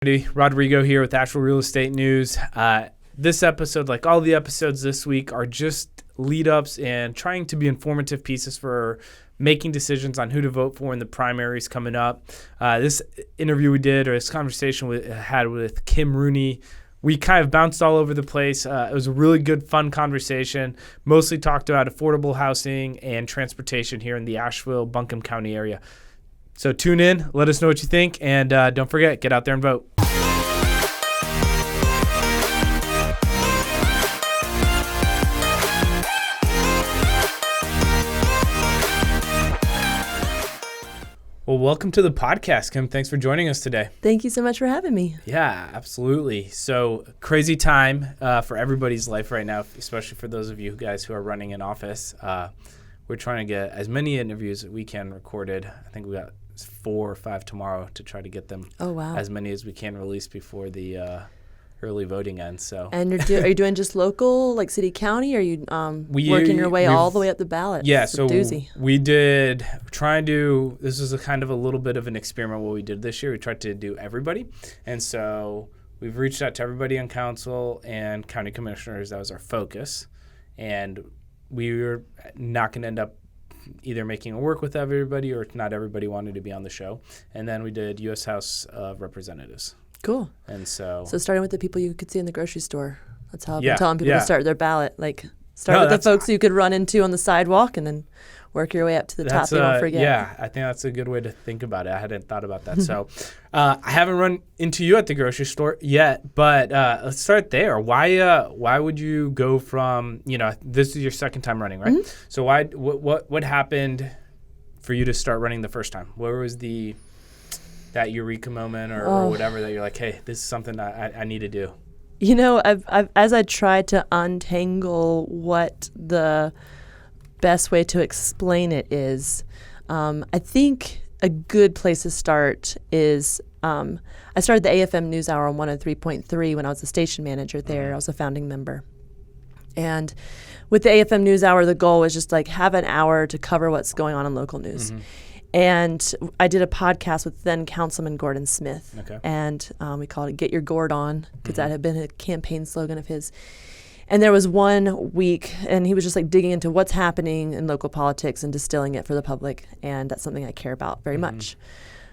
Rodrigo here with Asheville Real Estate News. This episode, like all the episodes this week, are just lead-ups and trying to be informative pieces for making decisions on who to vote for in the primaries coming up. This interview we did, or this conversation we had with Kim Roney, we kind of bounced all over the place. It was a really good, fun conversation. Mostly talked about affordable housing and transportation here in the Asheville-Buncombe County area. So tune in, let us know what you think, and don't forget, get out there and vote. Well, welcome to the podcast, Kim. Thanks for joining us today. Thank you so much for having me. Yeah, absolutely. So crazy time for everybody's life right now, especially for those of you guys who are running an office. We're trying to get as many interviews as we can recorded. I think we got 4 or 5 tomorrow to try to get them. Oh, wow. As many as we can released before the early voting ends. So. And are you doing just local, like city, county, or are you working your way all the way up the ballot? Yeah, it's so doozy. We this was a kind of a little bit of an experiment what we did this year. We tried to do everybody. And so we've reached out to everybody on council and county commissioners. That was our focus. And we were not going to end up either making it work with everybody or not everybody wanted to be on the show. And then we did U.S. House of Representatives. Cool. And so starting with the people you could see in the grocery store. That's how I've been telling people to start their ballot. Like start with the folks you could run into on the sidewalk and then work your way up to the top. You won't forget. Yeah, I think that's a good way to think about it. I hadn't thought about that. So I haven't run into you at the grocery store yet, but let's start there. Why would you go from, this is your second time running, right? Mm-hmm. So what happened for you to start running the first time? Where was that eureka moment or whatever that you're like, hey, this is something I need to do? I've as I tried to untangle what the best way to explain it is, I think a good place to start is I started the AFM News Hour on 103.3 when I was the station manager there. I was a founding member. And with the AFM News Hour, the goal was just like have an hour to cover what's going on in local news. Mm-hmm. And I did a podcast with then Councilman Gordon Smith. Okay. And we called it Get Your Gord On, because that had been a campaign slogan of his. And there was one week, and he was just like digging into what's happening in local politics and distilling it for the public. And that's something I care about very much.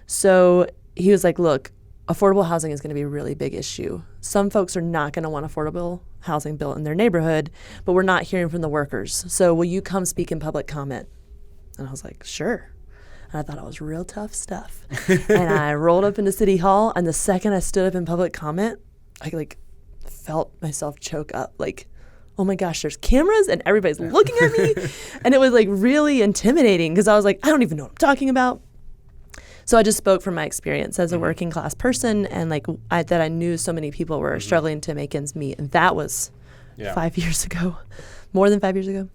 So he was like, look, affordable housing is going to be a really big issue. Some folks are not going to want affordable housing built in their neighborhood, but we're not hearing from the workers. So will you come speak in public comment? And I was like, sure. And I thought it was real tough stuff. And I rolled up into City Hall, and the second I stood up in public comment, I felt myself choke up. Like, oh my gosh, there's cameras and everybody's looking at me. And it was really intimidating because I was like, I don't even know what I'm talking about. So I just spoke from my experience as a working class person and that I knew so many people were struggling to make ends meet. And that was 5 years ago, more than 5 years ago.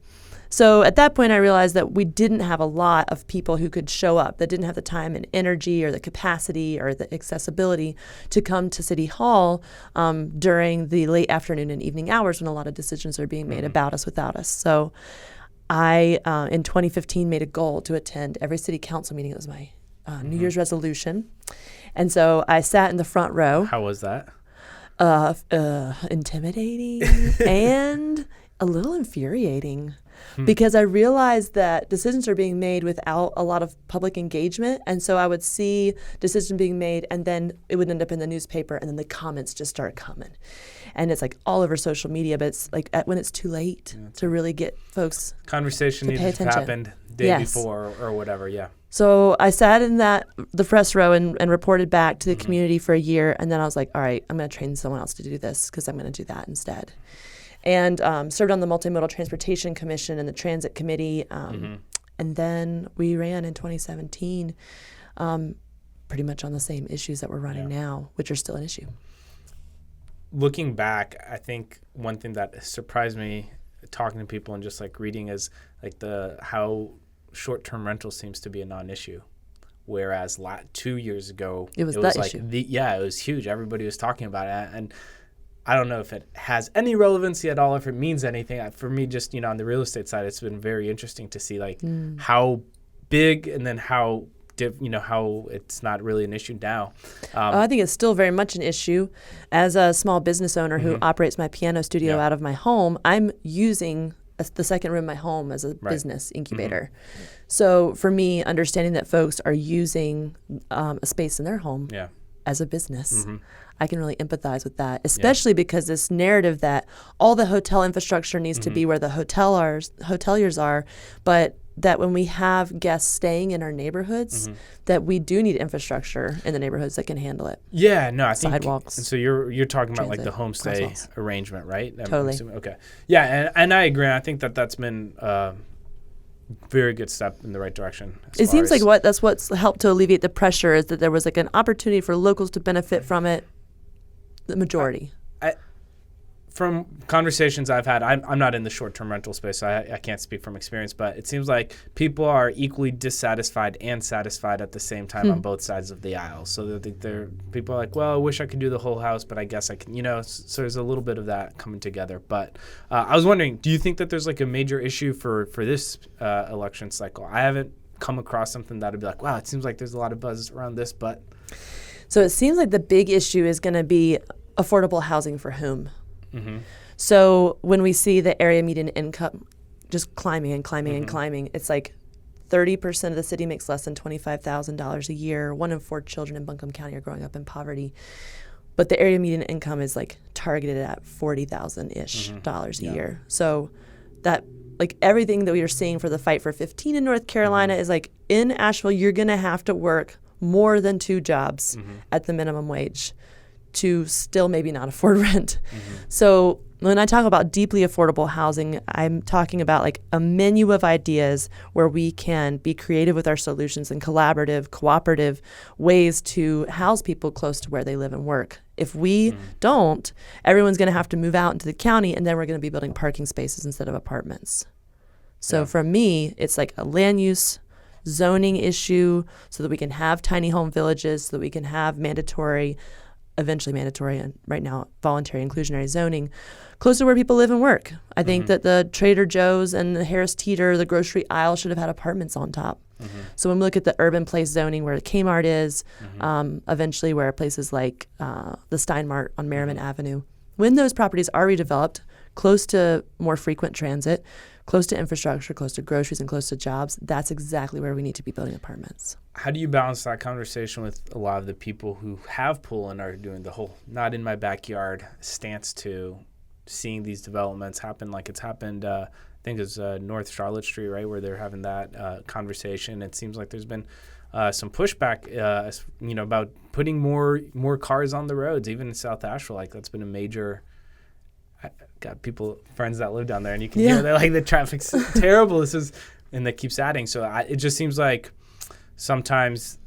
So at that point, I realized that we didn't have a lot of people who could show up that didn't have the time and energy or the capacity or the accessibility to come to City Hall during the late afternoon and evening hours when a lot of decisions are being made about us, without us. So I, in 2015, made a goal to attend every city council meeting. It was my New Year's resolution. And so I sat in the front row. How was that? Intimidating and a little infuriating. Because I realized that decisions are being made without a lot of public engagement. And so I would see decisions being made, and then it would end up in the newspaper, and then the comments just start coming. And it's all over social media, but it's when it's too late to really get folks conversation to pay needs to have happened day before or whatever, So I sat in the press row and reported back to the community for a year, and then I was like, all right, I'm going to train someone else to do this because I'm going to do that instead. And served on the Multimodal Transportation Commission and the Transit Committee. And then we ran in 2017 pretty much on the same issues that we're running now, which are still an issue. Looking back, I think one thing that surprised me talking to people and just reading is how short-term rental seems to be a non-issue. Whereas 2 years ago, it was issue. It was huge. Everybody was talking about it. And I don't know if it has any relevancy at all, if it means anything. For me, just, on the real estate side, it's been very interesting to see how big and then how how it's not really an issue now. I think it's still very much an issue. As a small business owner who operates my piano studio out of my home, I'm using the second room of my home as a business incubator. So for me, understanding that folks are using a space in their home as a business, I can really empathize with that, especially because this narrative that all the hotel infrastructure needs to be where the hoteliers are, but that when we have guests staying in our neighborhoods, that we do need infrastructure in the neighborhoods that can handle it. Yeah, no, I think sidewalks. And so you're talking about transit, like the homestay crosswalks. arrangement, right? Totally. Okay. Yeah, and I agree. I think that's been a very good step in the right direction. It seems like that's what's helped to alleviate the pressure is that there was like an opportunity for locals to benefit from it. The majority. From conversations I've had, I'm not in the short-term rental space, so I can't speak from experience, but it seems like people are equally dissatisfied and satisfied at the same time on both sides of the aisle. So people are like, well, I wish I could do the whole house, but I guess I can, so there's a little bit of that coming together. But I was wondering, do you think that there's like a major issue for this election cycle? I haven't come across something that would be like, wow, it seems like there's a lot of buzz around this, but... So it seems like the big issue is going to be affordable housing for whom? So when we see the area median income just climbing and climbing and climbing, it's like 30% of the city makes less than $25,000 a year. 1 in 4 children in Buncombe County are growing up in poverty. But the area median income is like targeted at $40,000-ish dollars a year. So that like everything that we are seeing for the fight for 15 in North Carolina is like in Asheville, you're going to have to work more than 2 jobs at the minimum wage to still maybe not afford rent. So when I talk about deeply affordable housing, I'm talking about like a menu of ideas where we can be creative with our solutions and collaborative, cooperative ways to house people close to where they live and work. If we don't, everyone's going to have to move out into the county, and then we're going to be building parking spaces instead of apartments. So for me, it's like a land use zoning issue so that we can have tiny home villages, so that we can have eventually mandatory, and right now voluntary inclusionary zoning, close to where people live and work. I think that the Trader Joe's and the Harris Teeter, the grocery aisle should have had apartments on top. So when we look at the urban place zoning where the Kmart is, eventually where places like the Steinmart on Merriman Avenue, when those properties are redeveloped, close to more frequent transit, close to infrastructure, close to groceries, and close to jobs, that's exactly where we need to be building apartments. How do you balance that conversation with a lot of the people who have pool and are doing the whole not in my backyard stance to seeing these developments happen like it's happened, I think it's North Charlotte Street, right, where they're having that conversation. It seems like there's been some pushback, about putting more cars on the roads, even in South Asheville. Like that's been a major... Got friends that live down there, and you can hear they're like, the traffic's terrible. And that keeps adding. So it just seems like sometimes,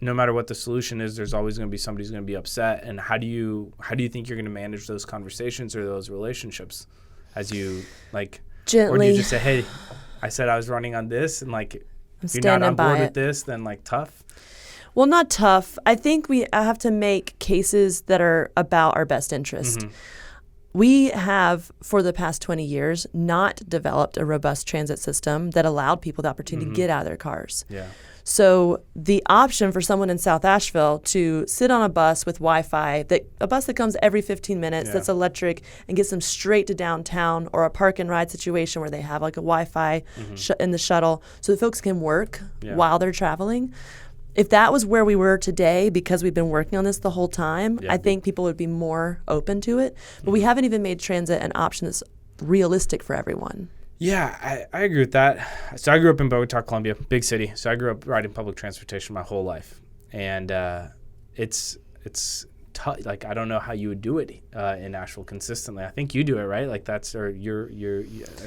no matter what the solution is, there's always going to be somebody's going to be upset. And how do you think you're going to manage those conversations or those relationships as you like gently? Or do you just say, hey, I said I was running on this, and like if you're not on board with this, then like tough? Well, not tough. I think we have to make cases that are about our best interest. We have, for the past 20 years, not developed a robust transit system that allowed people the opportunity to get out of their cars. Yeah. So the option for someone in South Asheville to sit on a bus with Wi-Fi, a bus that comes every 15 minutes, that's electric, and gets them straight to downtown, or a park and ride situation where they have like a Wi-Fi in the shuttle so that folks can work while they're traveling. If that was where we were today, because we've been working on this the whole time, I think people would be more open to it. But we haven't even made transit an option that's realistic for everyone. Yeah, I agree with that. So I grew up in Bogota, Colombia, big city. So I grew up riding public transportation my whole life. And it's tough. Like, I don't know how you would do it in Asheville consistently. I think you do it, right? Like I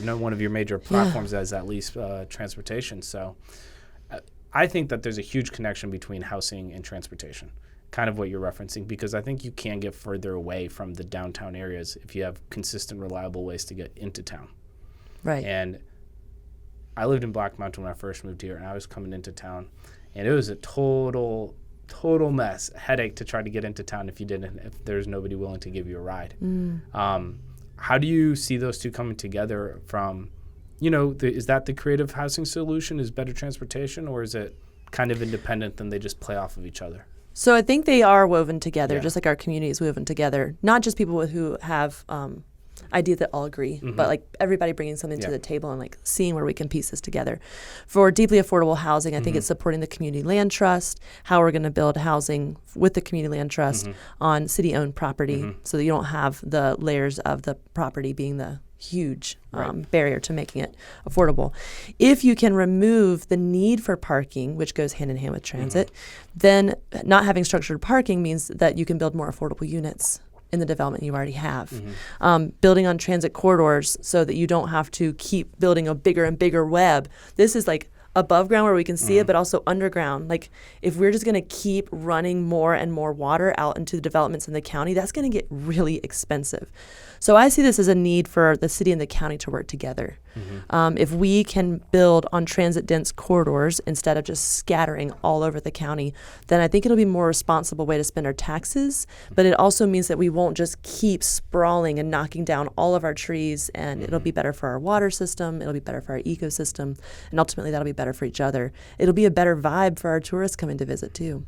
know one of your major platforms is at least transportation. So I think that there's a huge connection between housing and transportation, kind of what you're referencing, because I think you can get further away from the downtown areas if you have consistent, reliable ways to get into town. Right. And I lived in Black Mountain when I first moved here, and I was coming into town, and it was a total mess, a headache to try to get into town if there's nobody willing to give you a ride. How do you see those two coming together from... is that the creative housing solution, is better transportation, or is it kind of independent than they just play off of each other? So I think they are woven together, Yeah. just like our community is woven together. Not just people who have ideas that all agree, but like everybody bringing something to the table and like seeing where we can piece this together. For deeply affordable housing, I think it's supporting the community land trust, how we're going to build housing with the community land trust on city-owned property so that you don't have the layers of the property being the huge barrier to making it affordable. If you can remove the need for parking, which goes hand in hand with transit, then not having structured parking means that you can build more affordable units in the development you already have. Building on transit corridors so that you don't have to keep building a bigger and bigger web. This is like above ground where we can see it, but also underground. Like if we're just going to keep running more and more water out into the developments in the county, that's going to get really expensive. So I see this as a need for the city and the county to work together. If we can build on transit-dense corridors instead of just scattering all over the county, then I think it'll be a more responsible way to spend our taxes. But it also means that we won't just keep sprawling and knocking down all of our trees, and it'll be better for our water system, it'll be better for our ecosystem, and ultimately that'll be better for each other. It'll be a better vibe for our tourists coming to visit too.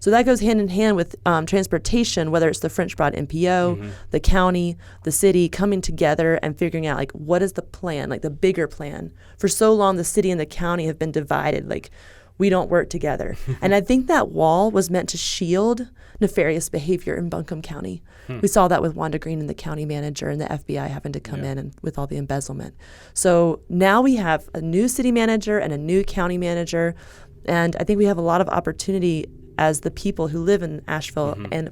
So that goes hand in hand with transportation, whether it's the French Broad MPO, the county, the city coming together and figuring out like what is the plan, like the bigger plan. For so long, the city and the county have been divided, like we don't work together. And I think that wall was meant to shield nefarious behavior in Buncombe County. We saw that with Wanda Green and the county manager and the FBI having to come in and with all the embezzlement. So now we have a new city manager and a new county manager. And I think we have a lot of opportunity as the people who live in Asheville and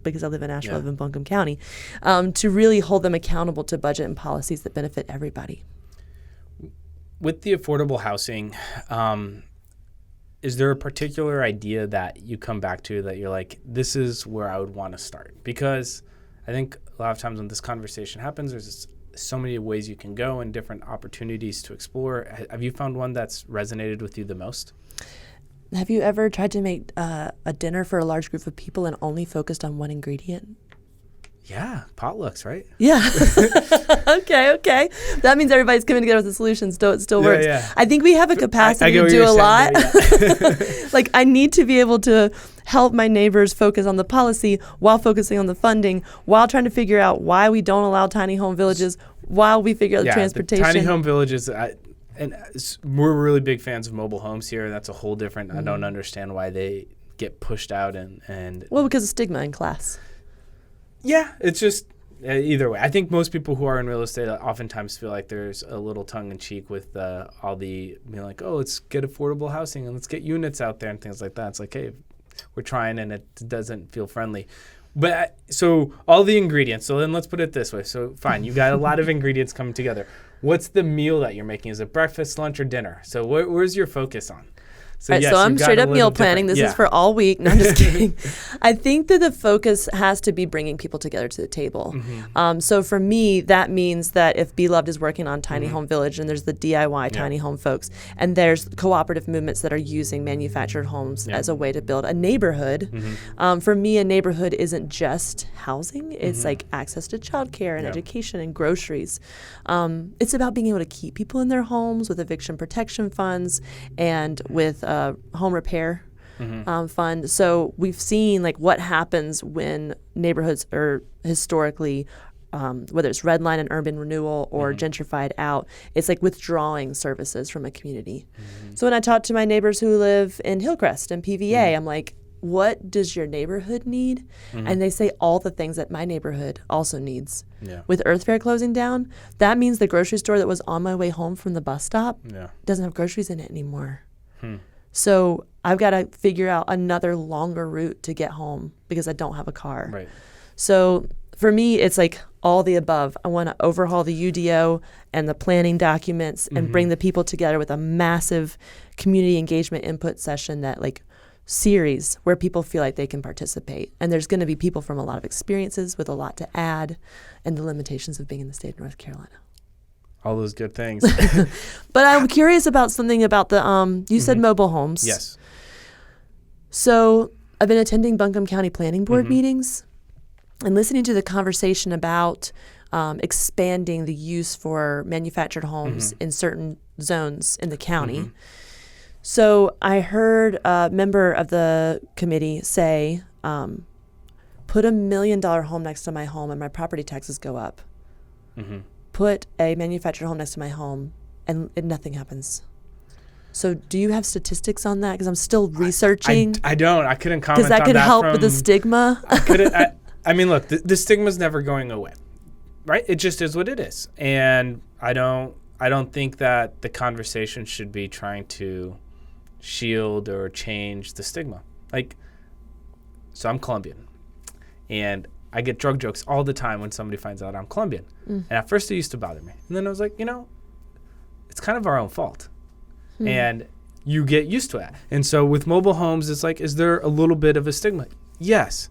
because I live in Asheville, I live in Buncombe County, to really hold them accountable to budget and policies that benefit everybody. With the affordable housing, is there a particular idea that you come back to that you're like, this is where I would want to start? Because I think a lot of times when this conversation happens, there's so many ways you can go and different opportunities to explore. Have you found one that's resonated with you the most? Have you ever tried to make a dinner for a large group of people and only focused on one ingredient? Yeah, potlucks, right? Yeah. Okay. That means everybody's coming together with the solutions, so it still works. Yeah. I think we have a capacity to do a lot. Like, I need to be able to help my neighbors focus on the policy while focusing on the funding, while trying to figure out why we don't allow tiny home villages, while we figure out the transportation. The tiny home villages, and we're really big fans of mobile homes here. That's a whole different, I don't understand why they get pushed out and well, because of stigma in class. Yeah, it's just either way. I think most people who are in real estate oftentimes feel like there's a little tongue-in-cheek with all the being like, oh, let's get affordable housing and let's get units out there and things like that. It's like, hey, we're trying and it doesn't feel friendly. But so all the ingredients. So then let's put it this way. So fine, you got a lot of ingredients coming together. What's the meal that you're making? Is it breakfast, lunch, or dinner? So where's your focus on? So, right, yes, so I'm straight up meal planning. This is for all week. No, I'm just kidding. I think that the focus has to be bringing people together to the table. So for me, that means that if Beloved is working on Tiny Home Village and there's the DIY tiny home folks, and there's cooperative movements that are using manufactured homes as a way to build a neighborhood. For me, a neighborhood isn't just housing. It's like access to childcare and education and groceries. It's about being able to keep people in their homes with eviction protection funds and with home repair fund. So we've seen like what happens when neighborhoods are historically, whether it's redline and urban renewal or gentrified out, it's like withdrawing services from a community. So when I talk to my neighbors who live in Hillcrest and PVA, I'm like, what does your neighborhood need? And they say all the things that my neighborhood also needs. With Earth Fair closing down, that means the grocery store that was on my way home from the bus stop doesn't have groceries in it anymore. So I've got to figure out another longer route to get home because I don't have a car. Right. So for me, it's like all the above. I want to overhaul the UDO and the planning documents and bring the people together with a massive community engagement input session that like series where people feel like they can participate. And there's going to be people from a lot of experiences with a lot to add and the limitations of being in the state of North Carolina. All those good things. But I'm curious about something about the, you said mobile homes. Yes. So I've been attending Buncombe County Planning Board meetings and listening to the conversation about expanding the use for manufactured homes in certain zones in the county. So I heard a member of the committee say, put $1 million home next to my home and my property taxes go up. Mm-hmm. Put a manufactured home next to my home and nothing happens. So do you have statistics on that? Because I'm still researching. I don't. I couldn't comment on that. Because that could help with the stigma. I mean, look, the stigma's never going away, right? It just is what it is. And I don't think that the conversation should be trying to shield or change the stigma. Like, so I'm Colombian. And I get drug jokes all the time when somebody finds out I'm Colombian. And at first it used to bother me. And then I was like, it's kind of our own fault. And you get used to it. And so with mobile homes, it's like, is there a little bit of a stigma? Yes.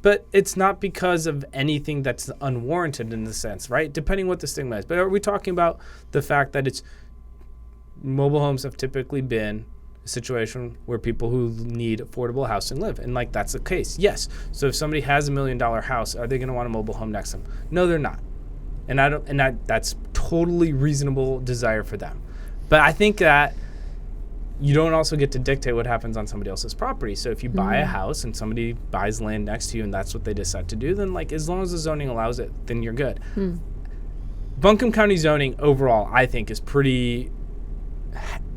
But it's not because of anything that's unwarranted in the sense, right? Depending what the stigma is. But are we talking about the fact that mobile homes have typically been a situation where people who need affordable housing live? And like, that's the case. Yes. So if somebody has $1 million house, are they going to want a mobile home next to them? No, they're not. And that's totally reasonable desire for them. But I think that you don't also get to dictate what happens on somebody else's property. So if you buy a house and somebody buys land next to you and that's what they decide to do, then like, as long as the zoning allows it, then you're good. Buncombe County zoning overall, I think, is pretty.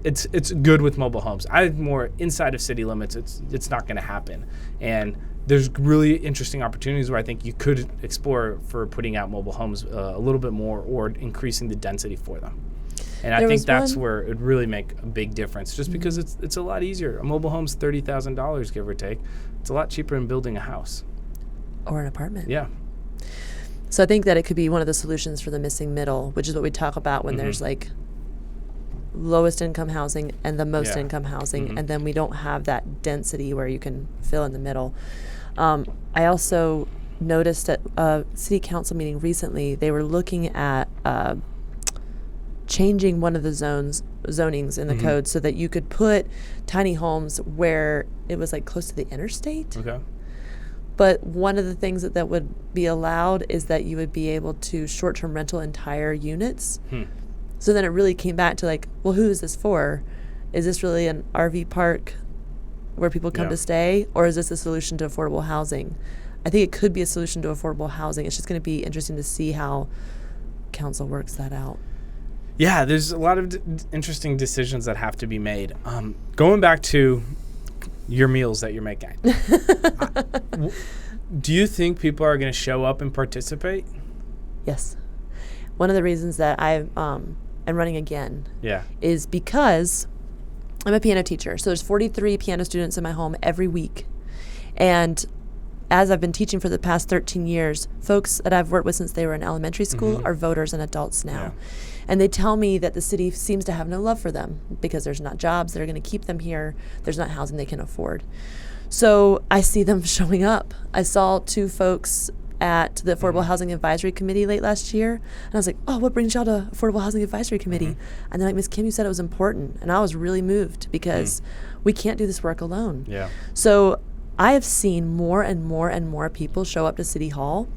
It's good with mobile homes. More inside of city limits, it's not going to happen. And there's really interesting opportunities where I think you could explore for putting out mobile homes a little bit more or increasing the density for them. And I think that's where it would really make a big difference, just because it's a lot easier. A mobile home's $30,000, give or take. It's a lot cheaper than building a house. Or an apartment. Yeah. So I think that it could be one of the solutions for the missing middle, which is what we talk about when there's like lowest income housing and the most income housing, and then we don't have that density where you can fill in the middle. I also noticed at a city council meeting recently, they were looking at changing one of the zonings in the code so that you could put tiny homes where it was like close to the interstate. Okay. But one of the things that would be allowed is that you would be able to short-term rental entire units. So then it really came back to like, well, who is this for? Is this really an RV park where people come to stay? Or is this a solution to affordable housing? I think it could be a solution to affordable housing. It's just going to be interesting to see how council works that out. Yeah, there's a lot of interesting decisions that have to be made. Going back to your meals that you're making, do you think people are going to show up and participate? Yes. One of the reasons that I am running again is because I'm a piano teacher. So there's 43 piano students in my home every week. And as I've been teaching for the past 13 years, folks that I've worked with since they were in elementary school are voters and adults now. And they tell me that the city seems to have no love for them because there's not jobs that are going to keep them here. There's not housing they can afford. So I see them showing up. I saw 2 folks at the Affordable Housing Advisory Committee late last year. And I was like, oh, what brings y'all to Affordable Housing Advisory Committee? And they're like, Ms. Kim, you said it was important. And I was really moved because we can't do this work alone. So I have seen more and more and more people show up to City Hall.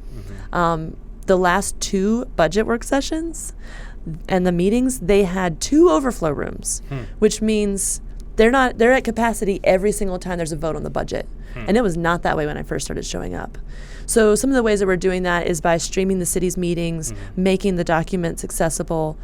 The last 2 budget work sessions and the meetings, they had 2 overflow rooms, which means they're at capacity every single time there's a vote on the budget. And it was not that way when I first started showing up. So some of the ways that we're doing that is by streaming the city's meetings, making the documents accessible.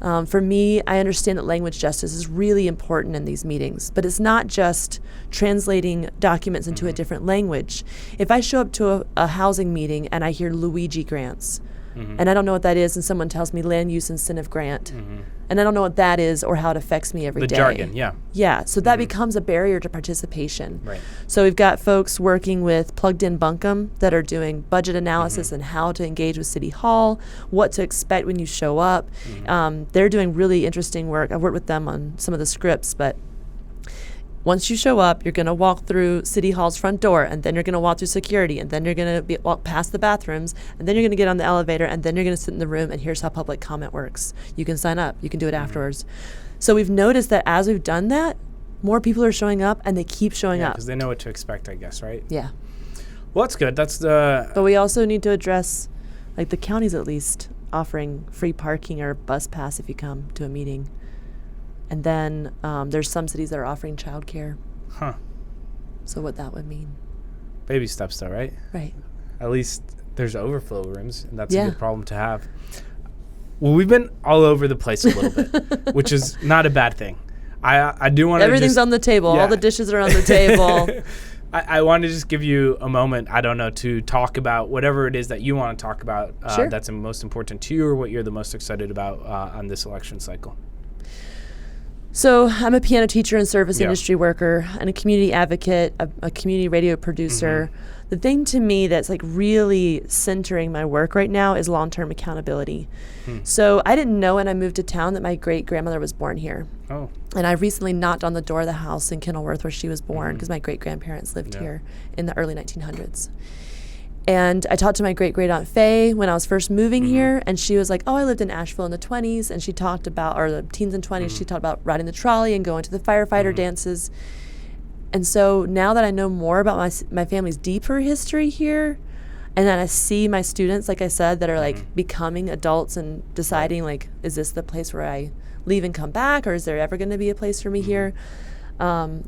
For me, I understand that language justice is really important in these meetings, but it's not just translating documents into a different language. If I show up to a housing meeting and I hear Luigi grants, and I don't know what that is, and someone tells me land use incentive grant, and I don't know what that is or how it affects me every day. The jargon, Yeah, so that becomes a barrier to participation. So we've got folks working with Plugged In Buncombe that are doing budget analysis and how to engage with City Hall, what to expect when you show up. They're doing really interesting work. I've worked with them on some of the scripts, but once you show up, you're going to walk through City Hall's front door, and then you're going to walk through security, and then you're going to walk past the bathrooms, and then you're going to get on the elevator, and then you're going to sit in the room, and here's how public comment works. You can sign up. You can do it afterwards. So we've noticed that as we've done that, more people are showing up, and they keep showing up. Because they know what to expect, I guess, right? Yeah. Well, that's good. But we also need to address, like the county's at least offering free parking or bus pass if you come to a meeting. And then there's some cities that are offering childcare. Huh. So what that would mean. Baby steps, though, right? Right. At least there's overflow rooms, and that's Yeah. a good problem to have. Well, we've been all over the place a little bit, which is not a bad thing. I do want to Everything's on the table. Yeah. All the dishes are on the table. I want to just give you a moment, I don't know, to talk about whatever it is that you want to talk about Sure. that's most important to you, or what you're the most excited about on this election cycle. So I'm a piano teacher and service Yeah. industry worker and a community advocate, a community radio producer. Mm-hmm. The thing to me that's like really centering my work right now is long-term accountability. So I didn't know when I moved to town that my great-grandmother was born here. Oh. And I recently knocked on the door of the house in Kenilworth where she was born because my great-grandparents lived Yeah. here in the early 1900s. And I talked to my great-great-aunt Faye when I was first moving here, and she was like, oh, I lived in Asheville in the 20s, and she talked about, or the teens and 20s, she talked about riding the trolley and going to the firefighter dances. And so now that I know more about my family's deeper history here, and then I see my students, like I said, that are like becoming adults and deciding like, is this the place where I leave and come back, or is there ever going to be a place for me here? I'm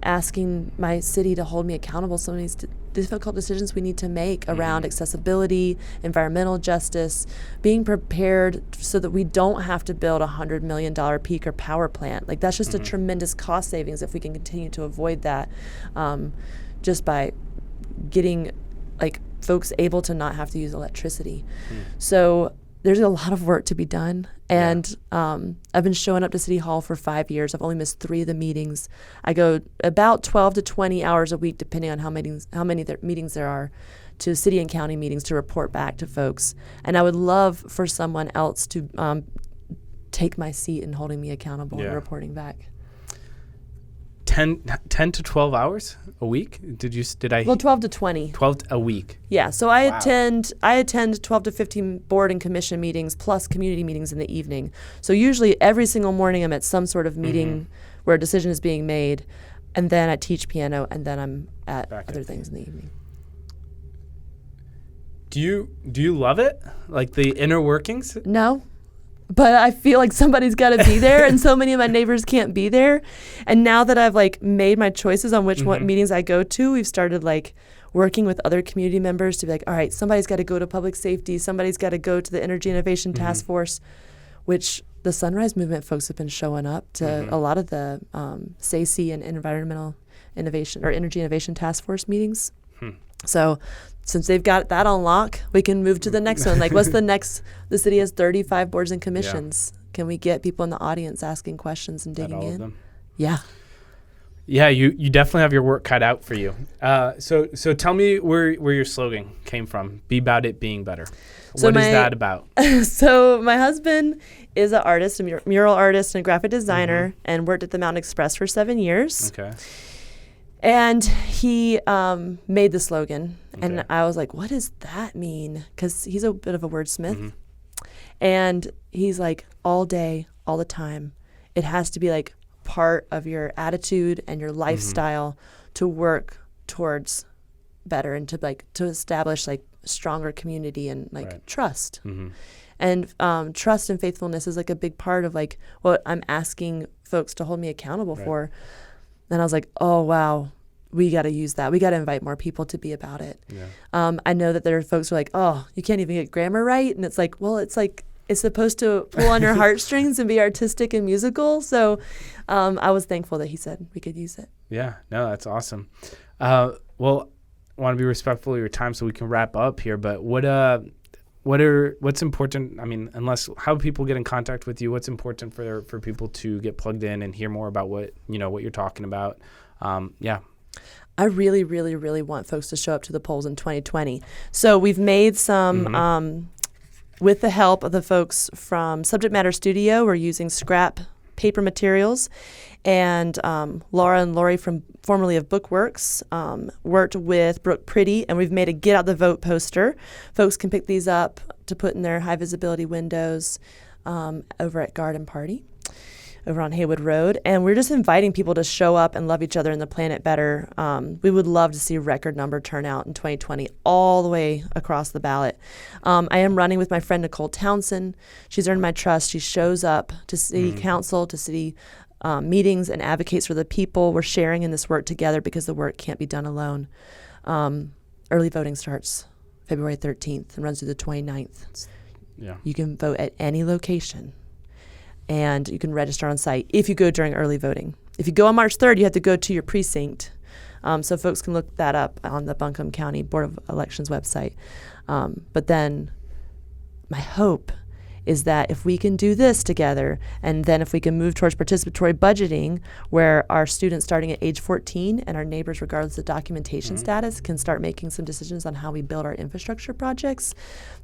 asking my city to hold me accountable for some of these difficult decisions we need to make around accessibility, environmental justice, being prepared so that we don't have to build $100 million peaker power plant. Like that's just a tremendous cost savings if we can continue to avoid that, just by getting like folks able to not have to use electricity. So there's a lot of work to be done. And I've been showing up to City Hall for 5 years. I've only missed 3 of the meetings. I go about 12 to 20 hours a week, depending on how many meetings there are, to city and county meetings to report back to folks. And I would love for someone else to take my seat in holding me accountable and reporting back. 10 to 12 hours a week? Did I? Well, 12 to 20. 12 a week. Yeah, so I attend 12 to 15 board and commission meetings plus community meetings in the evening. So usually every single morning I'm at some sort of meeting where a decision is being made, and then I teach piano, and then I'm at other things in the evening. Do you love it? Like the inner workings? No. But I feel like somebody's got to be there, and so many of my neighbors can't be there. And now that I've like made my choices on which what meetings I go to, we've started like working with other community members to be like, all right, somebody's got to go to public safety, somebody's got to go to the Energy Innovation Task Force, which the Sunrise Movement folks have been showing up to a lot of the SACE and Environmental Innovation or Energy Innovation Task Force meetings. So since they've got that on lock, we can move to the next one. Like, what's the next? The city has 35 boards and commissions. Can we get people in the audience asking questions and digging all in? of them? Yeah. Yeah, you definitely have your work cut out for you. So tell me where your slogan came from. Be about it, being better. So what is that about? So my husband is an artist, a mural artist and graphic designer, and worked at the Mountain Express for 7 years. Okay. And he made the slogan, and I was like, what does that mean? Because he's a bit of a wordsmith. And he's like, all day, all the time, it has to be like part of your attitude and your lifestyle to work towards better and to establish like stronger community and like trust. And trust and faithfulness is like a big part of like what I'm asking folks to hold me accountable for. And I was like, oh, wow, we got to use that. We got to invite more people to be about it. I know that there are folks who are like, oh, you can't even get grammar right. And it's like, well, it's supposed to pull on your heartstrings and be artistic and musical. So I was thankful that he said we could use it. Yeah, no, that's awesome. Well, I want to be respectful of your time so we can wrap up here. But what's important? I mean, how people get in contact with you? What's important for people to get plugged in and hear more about what you're talking about? I really, really, really want folks to show up to the polls in 2020. So we've made some, with the help of the folks from Subject Matter Studio, we're using scrap paper materials. And Laura and Lori formerly of Bookworks worked with Brooke Pretty, and we've made a Get Out the Vote poster. Folks can pick these up to put in their high visibility windows over at Garden Party. over on Haywood Road. And we're just inviting people to show up and love each other and the planet better. We would love to see record number turnout in 2020 all the way across the ballot. I am running with my friend Nicole Townsend. She's earned my trust. She shows up to city council, to city meetings, and advocates for the people. We're sharing in this work together because the work can't be done alone. Early voting starts February 13th and runs through the 29th. Yeah. You can vote at any location, and you can register on site if you go during early voting. If you go on March 3rd, you have to go to your precinct. So folks can look that up on the Buncombe County Board of Elections website. But then my hope is that if we can do this together, and then if we can move towards participatory budgeting, where our students starting at age 14 and our neighbors, regardless of documentation status, can start making some decisions on how we build our infrastructure projects,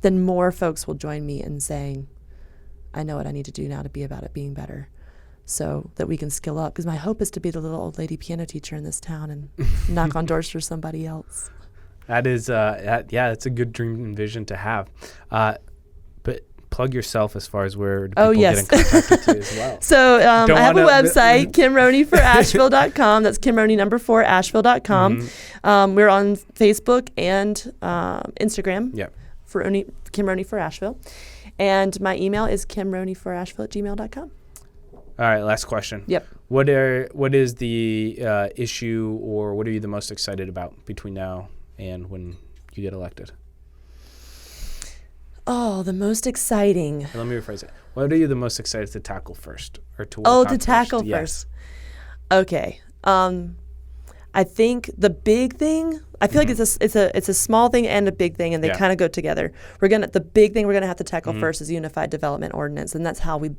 then more folks will join me in saying, I know what I need to do now to be about it being better, so that we can skill up. Because my hope is to be the little old lady piano teacher in this town and knock on doors for somebody else. That is, that's a good dream and vision to have. But plug yourself as far as where people get in contact with you as well. So I have a website, KimRoneyforAsheville.com. That's KimRoney4Asheville.com. We're on Facebook and Instagram. Yep. For Kim Roney for Asheville. And my email is kimroneyforasheville@gmail.com. All right, last question. Yep. What is the issue, or what are you the most excited about between now and when you get elected? Oh, the most exciting. Let me rephrase it. What are you the most excited to tackle first, or to work on to tackle first? Yes. Okay. I think the big thing, I feel like it's a small thing and a big thing, and they kind of go together. The big thing we're gonna have to tackle first is Unified Development Ordinance, and that's how we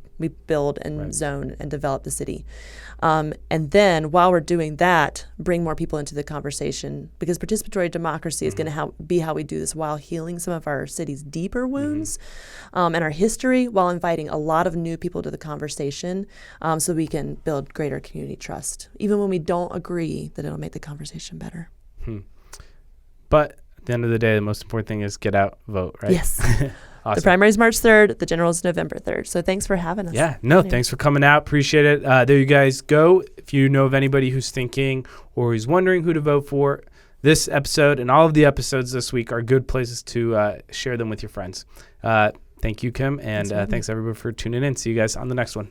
build and zone and develop the city. And then while we're doing that, bring more people into the conversation, because participatory democracy is gonna be how we do this while healing some of our city's deeper wounds and our history, while inviting a lot of new people to the conversation, so we can build greater community trust, even when we don't agree that it'll make the conversation better. But at the end of the day, the most important thing is get out, vote, right? Yes. Awesome. The primary is March 3rd. The general is November 3rd. So thanks for having us. Yeah. No, thanks for coming out. Appreciate it. There you guys go. If you know of anybody who's thinking or who's wondering who to vote for, this episode and all of the episodes this week are good places to share them with your friends. Thank you, Kim. And thanks everybody for tuning in. See you guys on the next one.